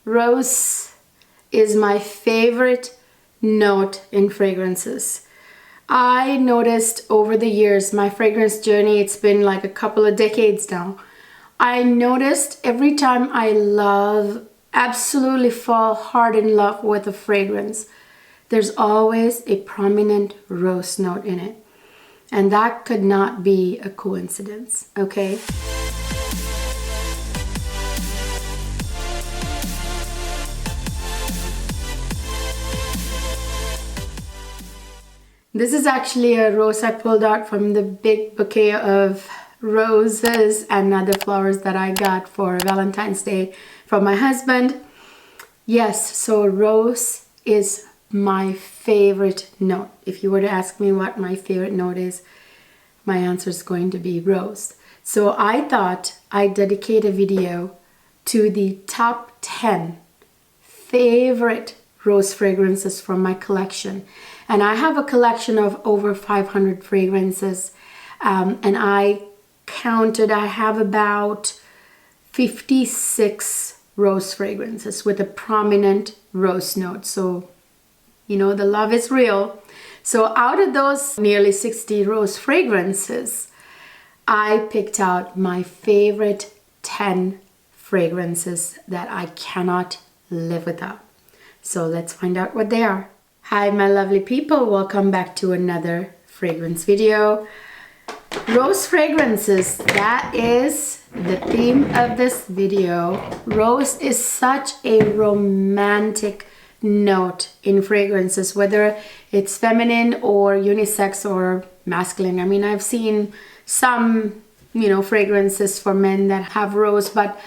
Rose is my favorite note in fragrances. I noticed over the years, my fragrance journey, it's been like a couple of decades now. I noticed every time I absolutely fall hard in love with a fragrance, there's always a prominent rose note in it. And that could not be a coincidence, okay? This is actually a rose I pulled out from the big bouquet of roses and other flowers that I got for Valentine's Day from my husband. Yes, so rose is my favorite note. If you were to ask me what my favorite note is, my answer is going to be rose. So I thought I'd dedicate a video to the top 10 favorite rose fragrances from my collection. And I have a collection of over 500 fragrances, and I counted, I have about 56 rose fragrances with a prominent rose note. So, you know, the love is real. So out of those nearly 60 rose fragrances, I picked out my favorite 10 fragrances that I cannot live without. So let's find out what they are. Hi my lovely people, welcome back to another fragrance video. Rose fragrances, that is the theme of this video. Rose is such a romantic note in fragrances, whether it's feminine or unisex or masculine. I mean, I've seen some, you know, fragrances for men that have rose, but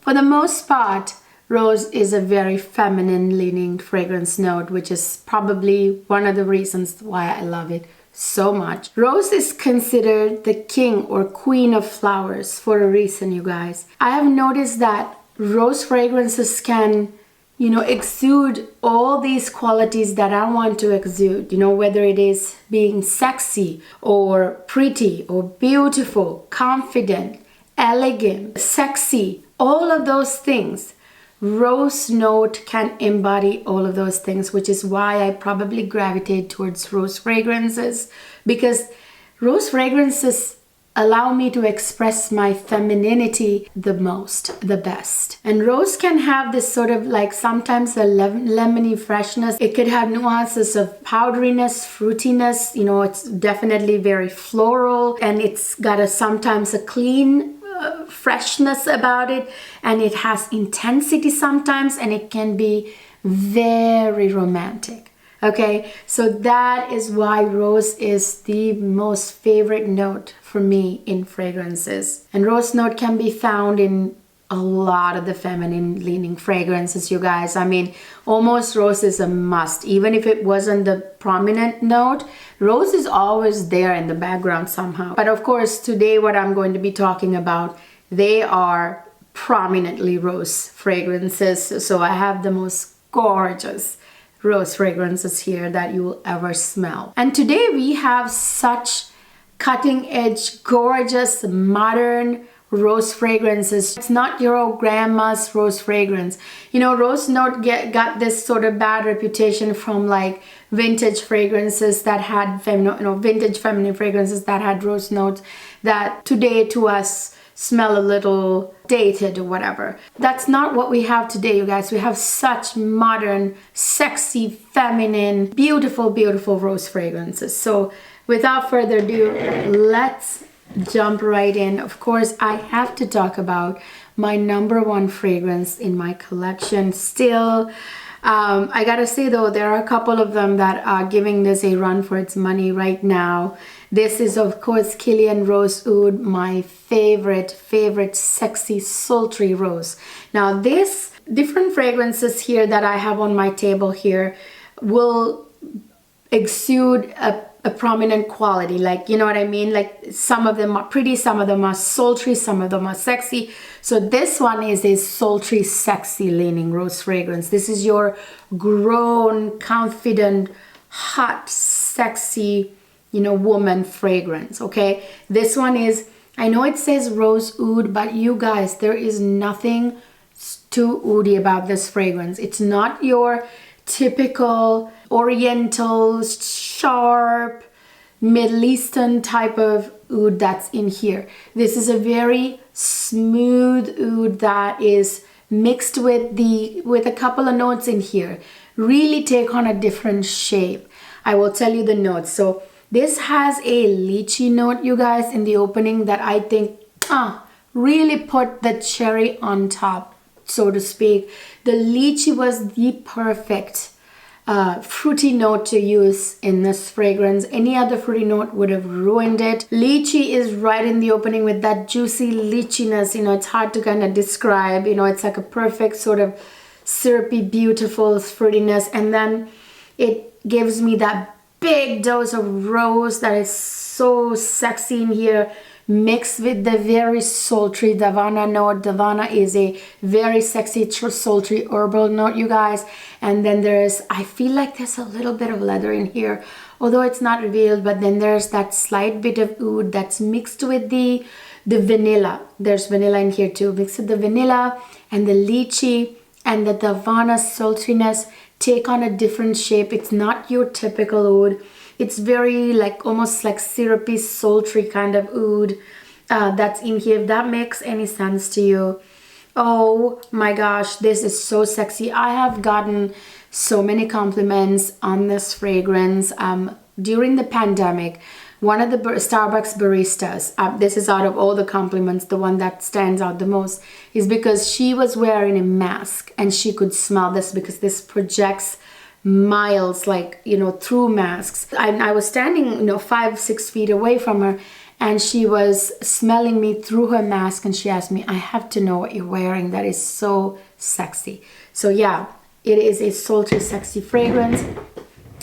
for the most part, rose is a very feminine leaning fragrance note, which is probably one of the reasons why I love it so much. Rose is considered the king or queen of flowers for a reason, you guys. I have noticed that rose fragrances can, you know, exude all these qualities that I want to exude, you know, whether it is being sexy or pretty or beautiful, confident, elegant, sexy, all of those things. Rose note can embody all of those things, which is why I probably gravitate towards rose fragrances, because rose fragrances allow me to express my femininity the most, the best. And rose can have this sort of like sometimes a lemony freshness. It could have nuances of powderiness, fruitiness, you know, it's definitely very floral, and it's got sometimes a clean freshness about it, and it has intensity sometimes, and it can be very romantic. Okay, so that is why rose is the most favorite note for me in fragrances. And rose note can be found in a lot of the feminine leaning fragrances, you guys. I mean, almost rose is a must. Even if it wasn't the prominent note, rose is always there in the background somehow. But of course, today what I'm going to be talking about, they are prominently rose fragrances. So I have the most gorgeous rose fragrances here that you will ever smell. And today we have such cutting edge, gorgeous, modern rose fragrances. It's not your old grandma's rose fragrance. You know, rose note got this sort of bad reputation from like vintage fragrances that had vintage feminine fragrances that had rose notes that today to us smell a little dated or whatever. That's not what we have today, you guys. We have such modern, sexy, feminine, beautiful, beautiful rose fragrances. So without further ado, let's jump right in. Of course, I have to talk about my #1 fragrance in my collection still. I gotta say though, there are a couple of them that are giving this a run for its money right now. This is of course Kilian Rose Oud, my favorite sexy sultry rose. Now this different fragrances here that I have on my table here will exude a prominent quality, like, you know what I mean, like some of them are pretty, some of them are sultry, some of them are sexy. So this one is a sultry, sexy leaning rose fragrance. This is your grown, confident, hot, sexy, you know, woman fragrance. Okay, this one is, I know it says Rose Oud, but you guys, there is nothing too woody about this fragrance. It's not your typical oriental, sharp, Middle Eastern type of oud that's in here. This is a very smooth oud that is mixed with a couple of notes in here. Really take on a different shape. I will tell you the notes. So this has a lychee note, you guys, in the opening that I think really put the cherry on top, so to speak. The lychee was the perfect fruity note to use in this fragrance. Any other fruity note would have ruined it. Lychee is right in the opening with that juicy lycheeness. You know, it's hard to kind of describe. You know, it's like a perfect sort of syrupy, beautiful fruitiness. And then it gives me that big dose of rose that is so sexy in here, mixed with the very sultry Davana note. Davana is a very sexy, sultry herbal note, you guys. And then I feel like there's a little bit of leather in here, although it's not revealed, but then there's that slight bit of oud that's mixed with the vanilla. There's vanilla in here too. Mixed with the vanilla and the lychee and the Davana sultriness take on a different shape. It's not your typical oud. It's very almost like syrupy, sultry kind of oud that's in here, if that makes any sense to you. Oh my gosh, this is so sexy. I have gotten so many compliments on this fragrance. During the pandemic, one of the Starbucks baristas, this is out of all the compliments, the one that stands out the most, is because she was wearing a mask and she could smell this because this projects miles, through masks. I was standing 5-6 feet away from her, and she was smelling me through her mask, and she asked me, I have to know what you're wearing. That is so sexy. So yeah, it is a sultry, sexy fragrance.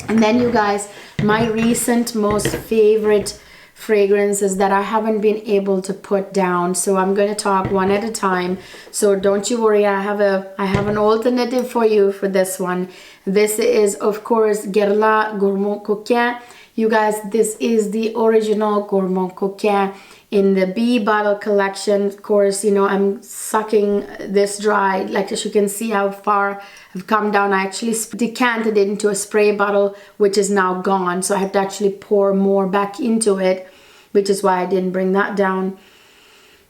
And then you guys, my recent most favorite fragrances that I haven't been able to put down. So I'm going to talk one at a time. So don't you worry, I have an alternative for you for this one. This is, of course, Guerlain Gourmand Coquin. You guys, this is the original Gourmand Coquin in the B bottle collection. Of course, I'm sucking this dry. As you can see how far I've come down. I actually decanted it into a spray bottle, which is now gone. So I have to actually pour more back into it, which is why I didn't bring that down.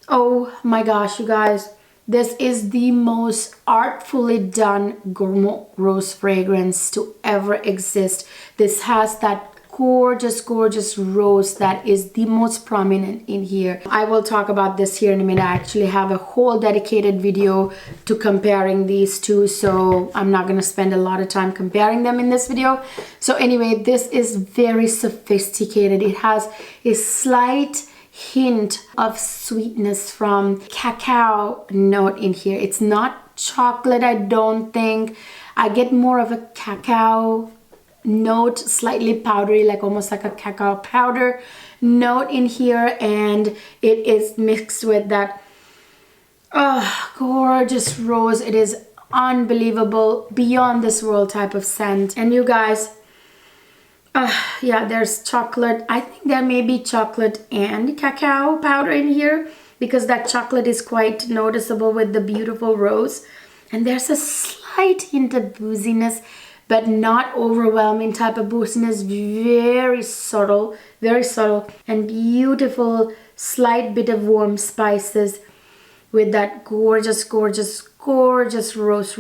Oh my gosh, you guys. This is the most artfully done gourmand rose fragrance to ever exist. This has that gorgeous, gorgeous rose that is the most prominent in here. I will talk about this here in a minute. I actually have a whole dedicated video to comparing these two, so I'm not going to spend a lot of time comparing them in this video. So anyway, this is very sophisticated. It has a slight hint of sweetness from cacao note in here. It's not chocolate, I don't think. I get more of a cacao note, slightly powdery, almost like a cacao powder note in here, and it is mixed with that gorgeous rose. It is unbelievable, beyond this world type of scent. And you guys, yeah, there's chocolate. I think there may be chocolate and cacao powder in here because that chocolate is quite noticeable with the beautiful rose. And there's a slight hint of booziness, but not overwhelming type of booziness. Very subtle and beautiful, slight bit of warm spices with that gorgeous, gorgeous, gorgeous rose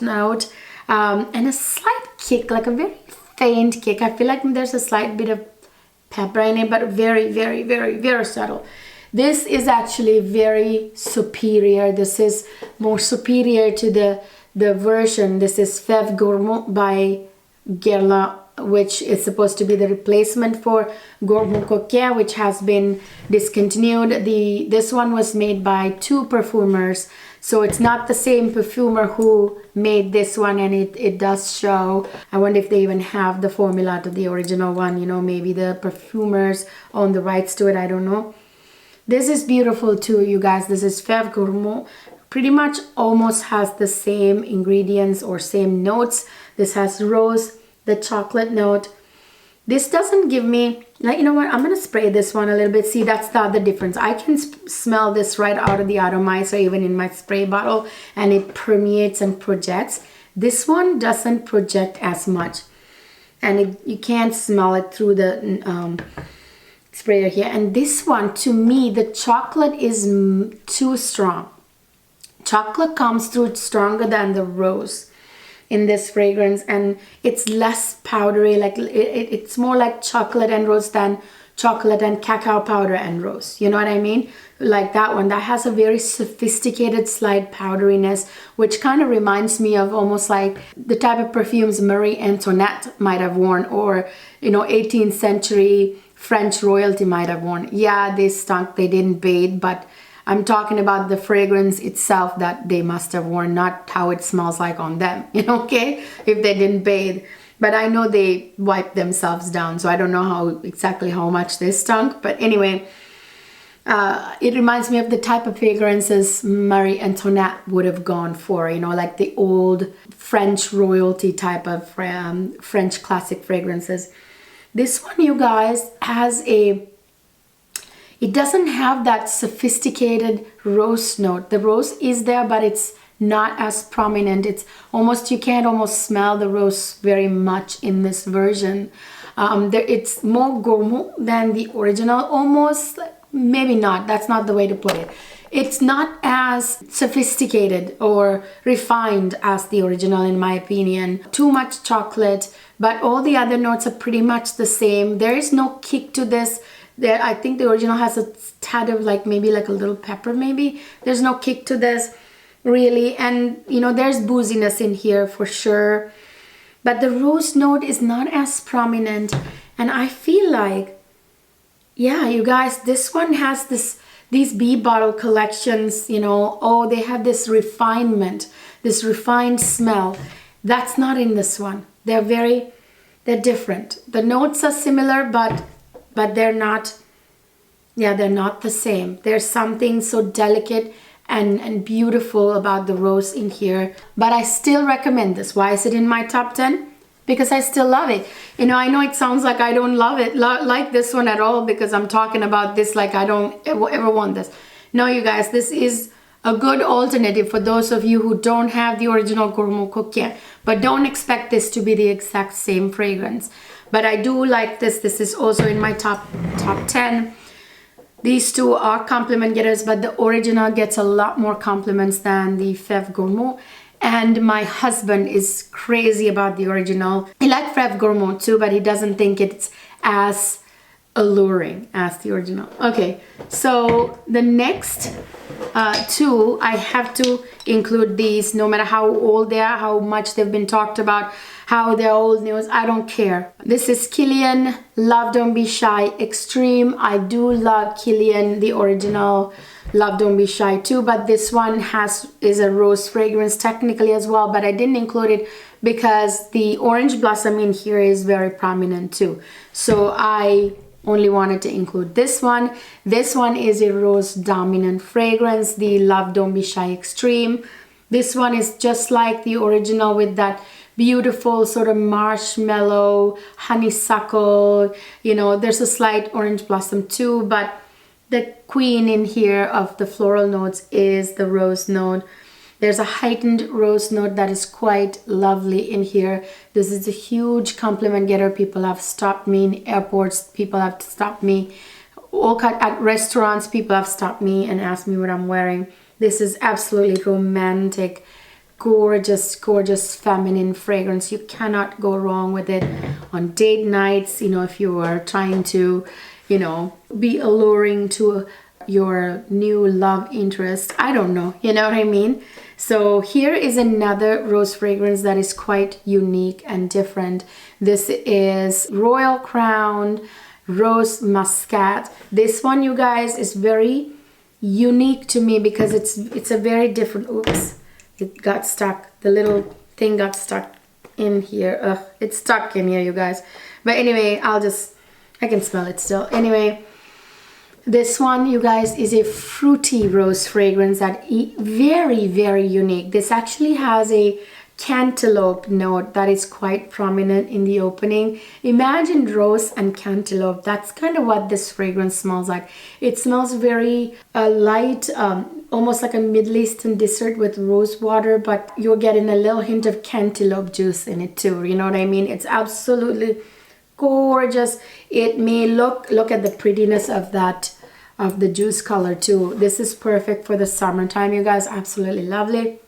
note. And a slight kick, like a very faint kick. I feel like there's a slight bit of pepper in it, but very, very, very, very subtle. This is actually very superior. This is more superior to the version. This is Fève Gourmand by Guerlain, which is supposed to be the replacement for Gourmand Coquin, which has been discontinued. This one was made by two perfumers, so it's not the same perfumer who made this one, and it does show. I wonder if they even have the formula to the original one. Maybe the perfumers own the rights to it, I don't know. This is beautiful too, you guys. This is Fève Gourmand. Pretty much almost has the same ingredients or same notes. This has rose, the chocolate note, This doesn't give me, like, you know what, I'm gonna spray this one a little bit. See, that's the other difference. I can smell this right out of the atomizer, even in my spray bottle, and it permeates and projects. This one doesn't project as much, and you can't smell it through the sprayer here. And this one, to me, the chocolate is too strong. Chocolate comes through stronger than the rose in this fragrance, and it's less powdery. Like it's more like chocolate and rose than chocolate and cacao powder and rose. You know what I mean? Like that one, that has a very sophisticated slight powderiness, which kind of reminds me of almost like the type of perfumes Marie Antoinette might have worn, or, you know, 18th century French royalty might have worn. Yeah, they stunk, they didn't bathe, but I'm talking about the fragrance itself that they must have worn, not how it smells like on them, you know, okay? If they didn't bathe. But I know they wiped themselves down, so I don't know exactly how much they stunk. But anyway, it reminds me of the type of fragrances Marie Antoinette would have gone for, you know, like the old French royalty type of French classic fragrances. This one, you guys, has it doesn't have that sophisticated rose note. The rose is there, but it's not as prominent. It's almost, you can't almost smell the rose very much in this version. It's more gourmand than the original, almost. Maybe not, that's not the way to put it. It's not as sophisticated or refined as the original, in my opinion. Too much chocolate, but all the other notes are pretty much the same. There is no kick to this. I think the original has a tad of like maybe like a little pepper maybe. There's no kick to this really, and you know, there's booziness in here for sure, but the rose note is not as prominent. And I feel like, yeah, you guys, this one has these Bee Bottle collections, you know, oh, they have this refinement, this refined smell. That's not in this one. They're different. The notes are similar, but they're not, yeah, they're not the same. There's something so delicate and beautiful about the rose in here. But I still recommend this. Why is it in my top 10? Because I still love it. You know, I know it sounds like I don't love it, like this one at all, because I'm talking about this like I don't ever want this. No, you guys, this is a good alternative for those of you who don't have the original Gourmand Coquette. But don't expect this to be the exact same fragrance. But I do like this. This is also in my top 10. These two are compliment getters, but the original gets a lot more compliments than the Fève Gourmand. And my husband is crazy about the original. He likes Fève Gourmand too, but he doesn't think it's as alluring as the original. Okay, so the next two, I have to include these, no matter how old they are, how much they've been talked about, how they're old news, I don't care. This is Kilian Love Don't Be Shy Extreme. I do love Kilian, the original Love Don't Be Shy too, but this one is a rose fragrance technically as well, but I didn't include it because the orange blossom in here is very prominent too. So I only wanted to include this one. This one is a rose dominant fragrance, the Love Don't Be Shy Extreme. This one is just like the original with that beautiful sort of marshmallow, honeysuckle, you know, there's a slight orange blossom too, but the queen in here of the floral notes is the rose note. There's a heightened rose note that is quite lovely in here. This is a huge compliment getter. People have stopped me in airports. People have stopped me at restaurants. People have stopped me and asked me what I'm wearing. This is absolutely romantic, gorgeous, gorgeous feminine fragrance. You cannot go wrong with it on date nights. You know, if you are trying to, you know, be alluring to your new love interest. I don't know, you know what I mean? So here is another rose fragrance that is quite unique and different. This is Royal Crown Rose Muscat. This one, you guys, is very unique to me because it's a very different, oops, it got stuck. The little thing got stuck in here. Ugh, it's stuck in here, you guys. But anyway, I can smell it still. Anyway, this one, you guys, is a fruity rose fragrance that very, very unique. This actually has a cantaloupe note that is quite prominent in the opening. Imagine rose and cantaloupe. That's kind of what this fragrance smells like. It smells very light, almost like a Middle Eastern dessert with rose water, but you're getting a little hint of cantaloupe juice in it too. You know what I mean? It's absolutely gorgeous. It may look at the prettiness of that, of the juice color too. This is perfect for the summertime, you guys. Absolutely lovely.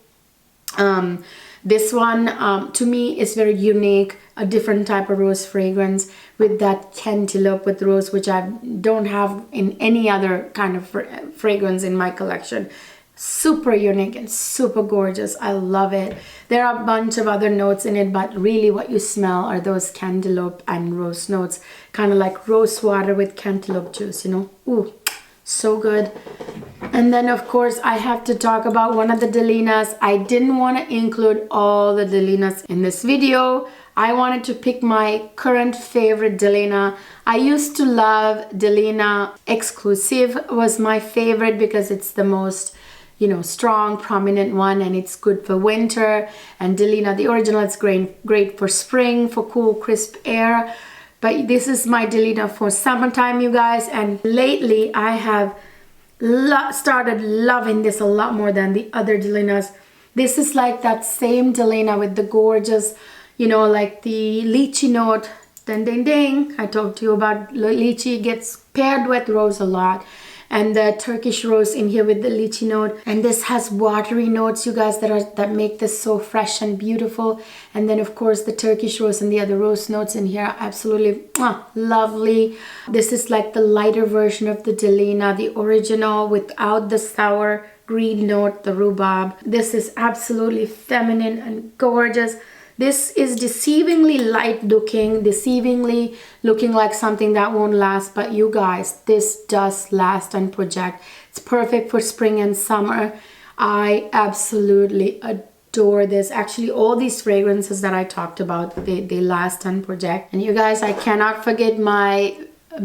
This one to me is very unique, a different type of rose fragrance with that cantaloupe with rose, which I don't have in any other kind of fragrance in my collection. Super unique and super gorgeous. I love it. There are a bunch of other notes in it, but really what you smell are those cantaloupe and rose notes, kind of like rose water with cantaloupe juice, you know. Ooh, so good. And then of course I have to talk about one of the Delinas. I didn't want to include all the Delinas in this video. I wanted to pick my current favorite Delina. I used to love Delina Exclusive, was my favorite because it's the most, you know, strong, prominent one, and it's good for winter. And Delina, the original, it's great for spring, for cool, crisp air. But this is my Delina for summertime, you guys. And lately I have started loving this a lot more than the other Delinas. This is like that same Delina with the gorgeous, you know, like the lychee note. Ding, ding, ding. I talked to you about lychee. Gets paired with rose a lot. And the Turkish rose in here with the lychee note. And this has watery notes, you guys, that make this so fresh and beautiful. And then of course the Turkish rose and the other rose notes in here, absolutely lovely. This is like the lighter version of the Delina, the original without the sour green note, the rhubarb. This is absolutely feminine and gorgeous. This is deceivingly light looking, deceivingly looking like something that won't last. But you guys, this does last and project. It's perfect for spring and summer. I absolutely adore this. Actually, all these fragrances that I talked about, they last and project. And you guys, I cannot forget my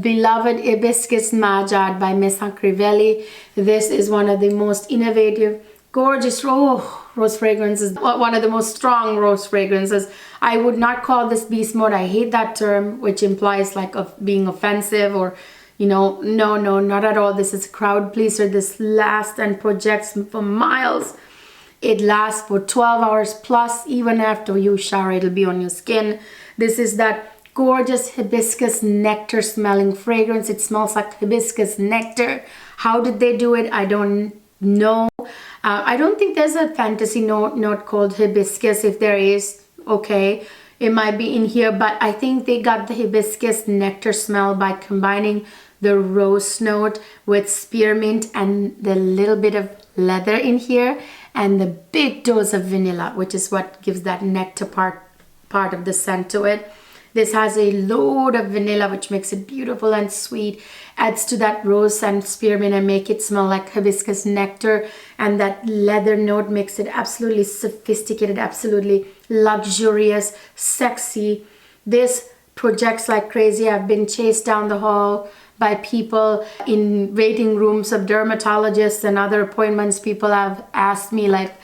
beloved Hibiscus Majad by Messa Crivelli. This is one of the most innovative, gorgeous rose fragrances, one of the most strong rose fragrances. I would not call this beast mode. I hate that term, which implies like of being offensive or, you know, no, not at all. This is a crowd pleaser. This lasts and projects for miles. It lasts for 12 hours plus. Even after you shower, it'll be on your skin. This is that gorgeous hibiscus nectar smelling fragrance. It smells like hibiscus nectar. How did they do it? I don't know. I don't think there's a fantasy note called hibiscus. If there is, okay, it might be in here, but I think they got the hibiscus nectar smell by combining the rose note with spearmint and the little bit of leather in here and the big dose of vanilla, which is what gives that nectar part of the scent to it. This has a load of vanilla, which makes it beautiful and sweet, adds to that rose and spearmint and make it smell like hibiscus nectar. And that leather note makes it absolutely sophisticated, absolutely luxurious, sexy. This projects like crazy. I've been chased down the hall by people in waiting rooms of dermatologists and other appointments. People have asked me, like,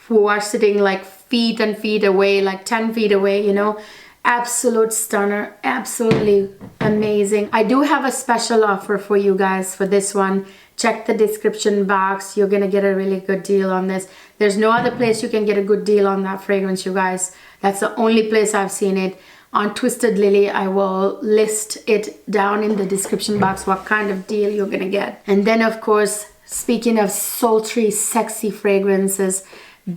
who are sitting like feet and feet away, like 10 feet away, you know. Absolute stunner, absolutely amazing. I do have a special offer for you guys for this one. Check the description box. You're gonna get a really good deal on this. There's no other place you can get a good deal on that fragrance, you guys. That's the only place I've seen it. On Twisted Lily, I will list it down in the description box what kind of deal you're gonna get. And then of course, speaking of sultry, sexy fragrances,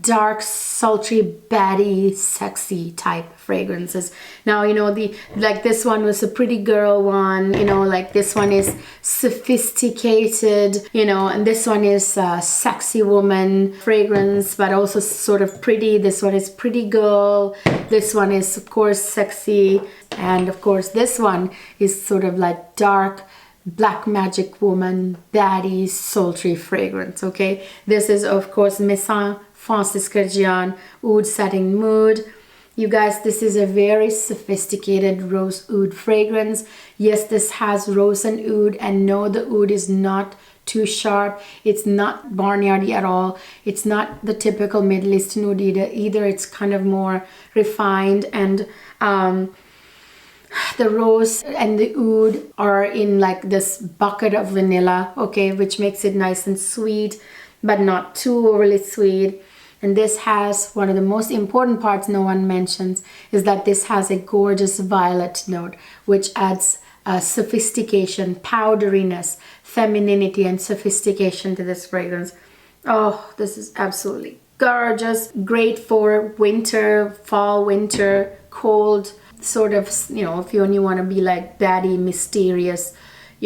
dark, sultry, batty, sexy type fragrances. Now, you know, like this one was a pretty girl one, you know, like this one is sophisticated, you know, and this one is a sexy woman fragrance, but also sort of pretty. This one is pretty girl. This one is, of course, sexy. And of course, this one is sort of like dark, black magic woman, batty, sultry fragrance, okay? This is, of course, Maison Francis Kurkdjian Oud Satin Mood. You guys, this is a very sophisticated rose oud fragrance. Yes, this has rose and oud, and no, the oud is not too sharp. It's not barnyardy at all. It's not the typical Middle Eastern oud either. It's kind of more refined, and the rose and the oud are in like this bucket of vanilla, okay, which makes it nice and sweet, but not too overly sweet. And this has one of the most important parts no one mentions, is that this has a gorgeous violet note, which adds sophistication, powderiness, femininity, and sophistication to this fragrance. Oh, this is absolutely gorgeous. Great for winter, fall, winter, cold, sort of, you know, if you only want to be like baddie, mysterious,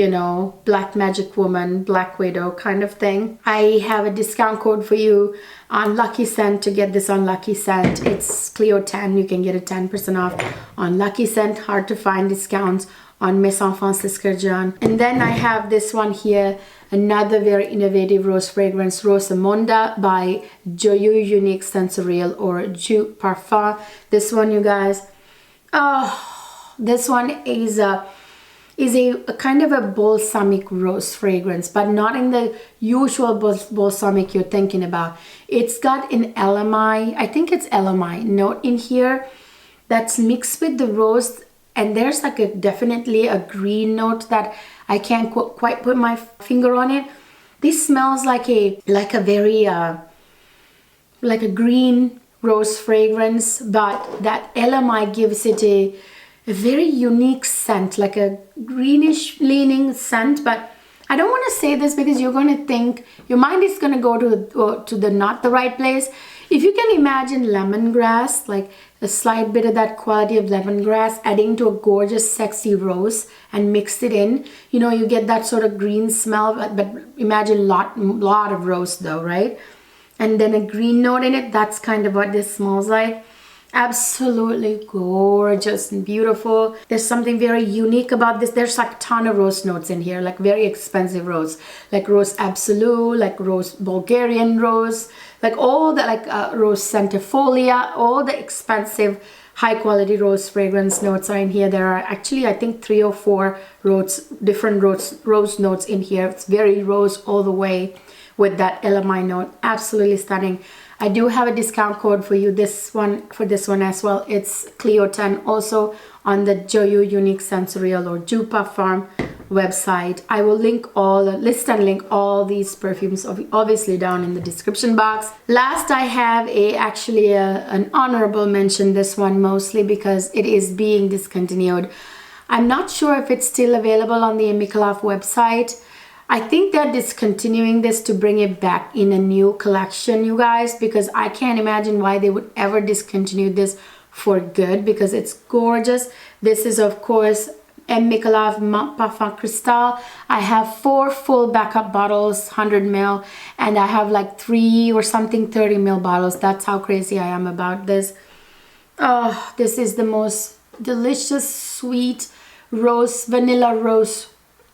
you know, black magic woman, black widow kind of thing. I have a discount code for you on Lucky Scent to get this on Lucky Scent. It's Clio 10. You can get a 10% off on Lucky Scent. Hard to find discounts on Mes Enfants Escargot. And then I have this one here, another very innovative rose fragrance, Rosamonda by Joyeux Unique Sensorial, or Jus Parfum. This one, you guys, oh, this one is a kind of a balsamic rose fragrance, but not in the usual balsamic you're thinking about. It's got an LMI, I think it's LMI note in here that's mixed with the rose, and there's like definitely a green note that I can't quite put my finger on it. This smells like a very like a green rose fragrance, but that LMI gives it a very unique scent, like a greenish leaning scent. But I don't want to say this because you're going to think, your mind is going to go to the not the right place. If you can imagine lemongrass, like a slight bit of that quality of lemongrass, adding to a gorgeous sexy rose and mix it in, you know, you get that sort of green smell, but imagine lot of rose though, right? And then a green note in it. That's kind of what this smells like. Absolutely gorgeous and beautiful. There's something very unique about this. There's like a ton of rose notes in here, like very expensive rose, like rose absolute, like rose Bulgarian rose, like all the rose centifolia, all the expensive high quality rose fragrance notes are in here. There are actually, I think, 3 or 4 different rose notes in here. It's very rose all the way with that LMI note. Absolutely stunning. I do have a discount code for you for this one as well. It's Clio 10, also on the Joyeux Unique Sensorial or Jus Parfum website. I will list and link all these perfumes obviously down in the description box. Last, I have actually an honorable mention, this one mostly because it is being discontinued. I'm not sure if it's still available on the Micallef website. I think they're discontinuing this to bring it back in a new collection, you guys, because I can't imagine why they would ever discontinue this for good, because it's gorgeous. This is, of course, M. Micallef Menthe Parfum Cristal. I have 4 full backup bottles, 100 ml, and I have like 3 or something 30 ml bottles. That's how crazy I am about this. Oh, this is the most delicious, sweet vanilla rose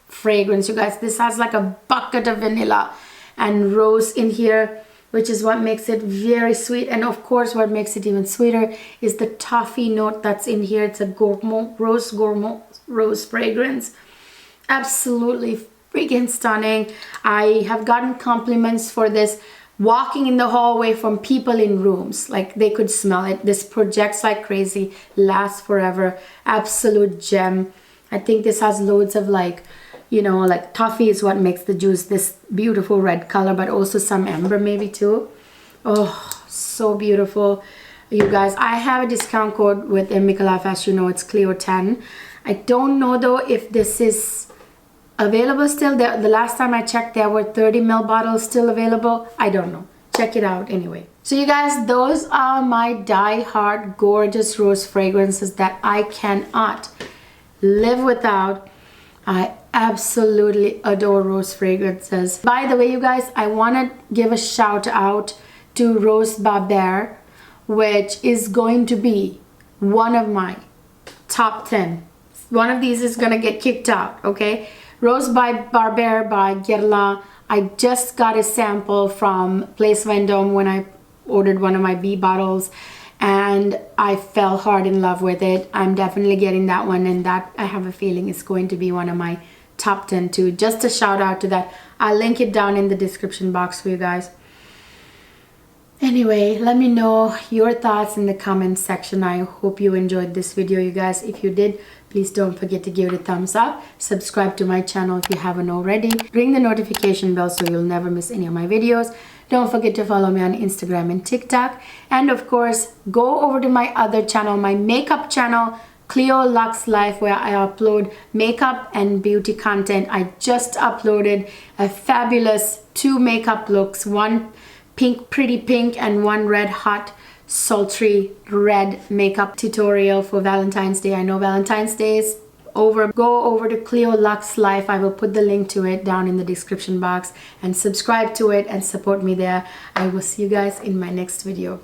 fragrance, you guys. This has like a bucket of vanilla and rose in here, which is what makes it very sweet. And of course, what makes it even sweeter is the toffee note that's in here. It's a gourmand rose fragrance. Absolutely freaking stunning. I have gotten compliments for this walking in the hallway from people in rooms, like they could smell it. This projects like crazy, lasts forever. Absolute gem. I think this has loads of like, you know, like toffee is what makes the juice this beautiful red color, but also some amber maybe too. Oh, so beautiful. You guys, I have a discount code with Micallef, as you know, it's Clio 10. I don't know though if this is available still. The last time I checked, there were 30 ml bottles still available. I don't know. Check it out anyway. So you guys, those are my die-hard gorgeous rose fragrances that I cannot live without. I absolutely adore rose fragrances. By the way, you guys, I want to give a shout out to Rose Barbare, which is going to be one of my top 10. One of these is going to get kicked out, okay? Rose by Barbare by Guerlain. I just got a sample from Place Vendôme when I ordered one of my bee bottles, and I fell hard in love with it. I'm definitely getting that one, and that I have a feeling is going to be one of my top 10 too. Just a shout out to that. I'll link it down in the description box for you guys. Anyway, let me know your thoughts in the comment section. I hope you enjoyed this video, you guys. If you did, please don't forget to give it a thumbs up. Subscribe to my channel if you haven't already. Ring the notification bell so you'll never miss any of my videos. Don't forget to follow me on Instagram and TikTok. And of course, go over to my other channel, my makeup channel, Cleo Luxe Life, where I upload makeup and beauty content. I just uploaded a fabulous 2 makeup looks, one pink, pretty pink, and one red hot sultry red makeup tutorial for Valentine's Day. I know Valentine's Day is over. Go over to Cleo Luxe Life. I will put the link to it down in the description box, and subscribe to it and support me there. I will see you guys in my next video.